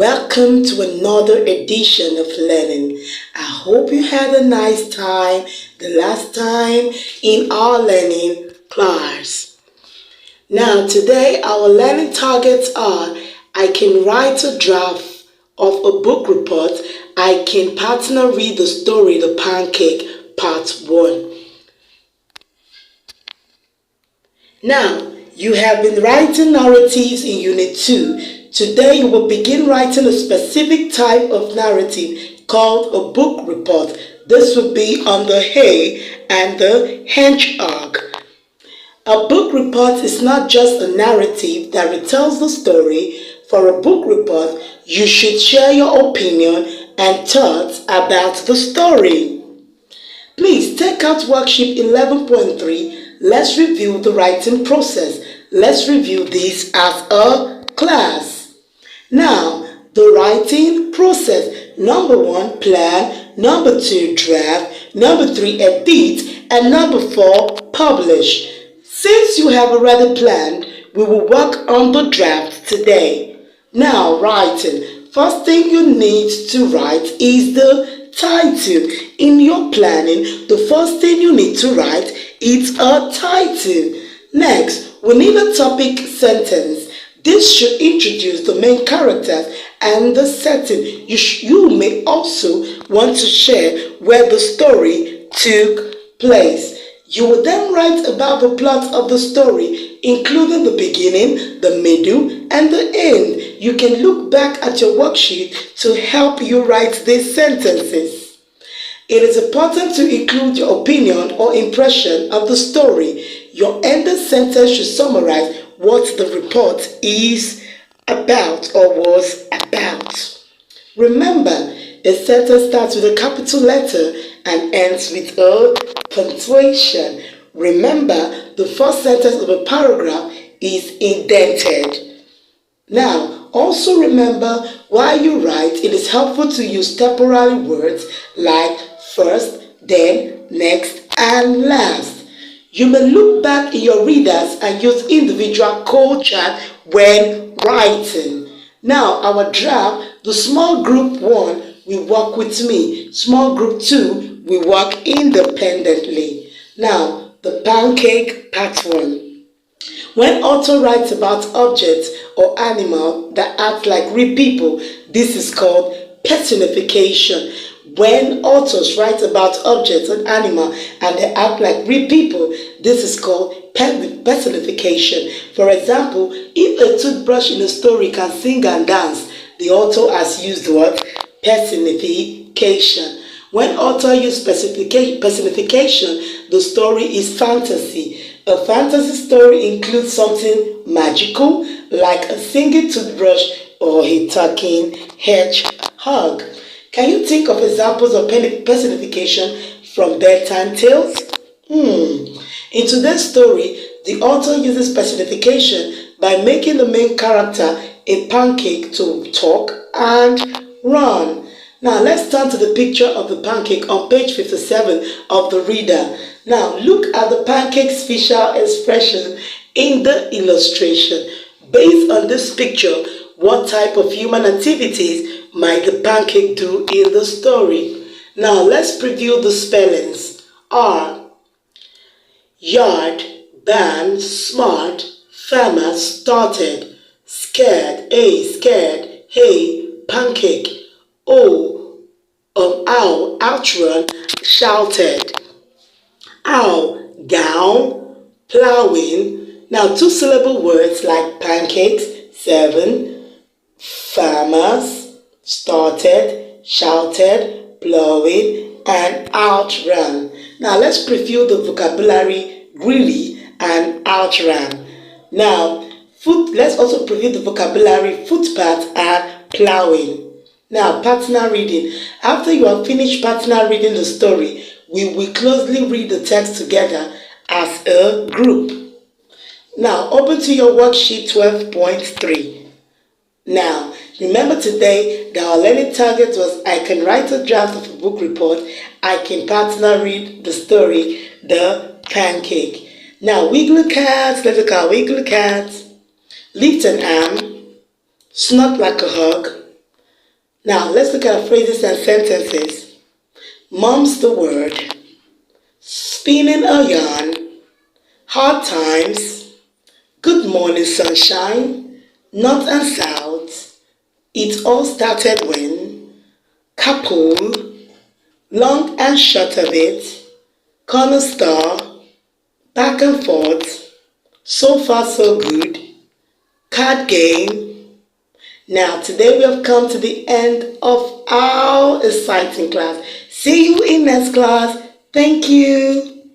Welcome to another edition of Learning. I hope you had a nice time the last time in our learning class. Now, today our learning targets are: I can write a draft of a book report. I can partner read the story The Pancake Part 1. Now, you have been writing narratives in Unit 2. Today you will begin writing a specific type of narrative called a book report. This will be on the Hay and the Hedgehog. A book report is not just a narrative that retells the story. For a book report, you should share your opinion and thoughts about the story. Please take out worksheet 11.3. Let's review the writing process. Let's review this as a class. Now, the writing process. Number 1, plan. Number 2, draft. Number 3, edit. And number 4, publish. Since you have already planned, we will work on the draft today. Now, writing. First thing you need to write is the title. In your planning, the first thing you need to write is a title. Next, we need a topic sentence. This should introduce the main characters and the setting. You may also want to share where the story took place. You will then write about the plot of the story, including the beginning, the middle, and the end. You can look back at your worksheet to help you write these sentences. It is important to include your opinion or impression of the story. Your ending sentence should summarize what the report is about or was about. Remember, a sentence starts with a capital letter and ends with a punctuation. Remember, the first sentence of a paragraph is indented. Now, also remember, while you write, it is helpful to use temporary words like first, then, next, and last. You may look back in your readers and use individual code chart when writing. Now, our draft, the small group 1 will work with me. Small group 2 will work independently. Now, the pancake part 1. When author writes about objects or animal that act like real people, this is called personification. When authors write about objects and animals and they act like real people, this is called personification. For example, if a toothbrush in a story can sing and dance, the author has used what? Personification. When author uses personification, the story is fantasy. A fantasy story includes something magical, like a singing toothbrush or a talking hedgehog. Can you think of examples of personification from bedtime tales? In today's story, the author uses personification by making the main character a pancake to talk and run. Now let's turn to the picture of the pancake on page 57 of the reader. Now look at the pancake's facial expression in the illustration. Based on this picture, what type of human activities might the pancake do in the story? Now let's preview the spellings. R, yard, barn, smart, farmer, started, scared, scared, hay, pancake, owl, outrun, shouted, owl, gown, plowing. Now 2-syllable words like pancakes, 7, farmers, started, shouted, plowing, and outrun. Now let's preview the vocabulary greedy and outrun. Now let's also preview the vocabulary footpath and plowing. Now partner reading. After you have finished partner reading the story, we will closely read the text together as a group. Now open to your worksheet 12.3. Now, remember today that our learning target was I can write a draft of a book report, I can partner read the story, The Pancake. Now, wiggly cat, let's look at wiggly cat. Lift an arm, snort like a hog, Now, let's look at our phrases and sentences. Mom's the word. Spinning a yarn. Hard times. Good morning, sunshine. North and south. It all started when. Couple. Long and short of it. Corner store. Back and forth. So far so good. Card game. Now, today we have come to the end of our exciting class. See you in next class. Thank you.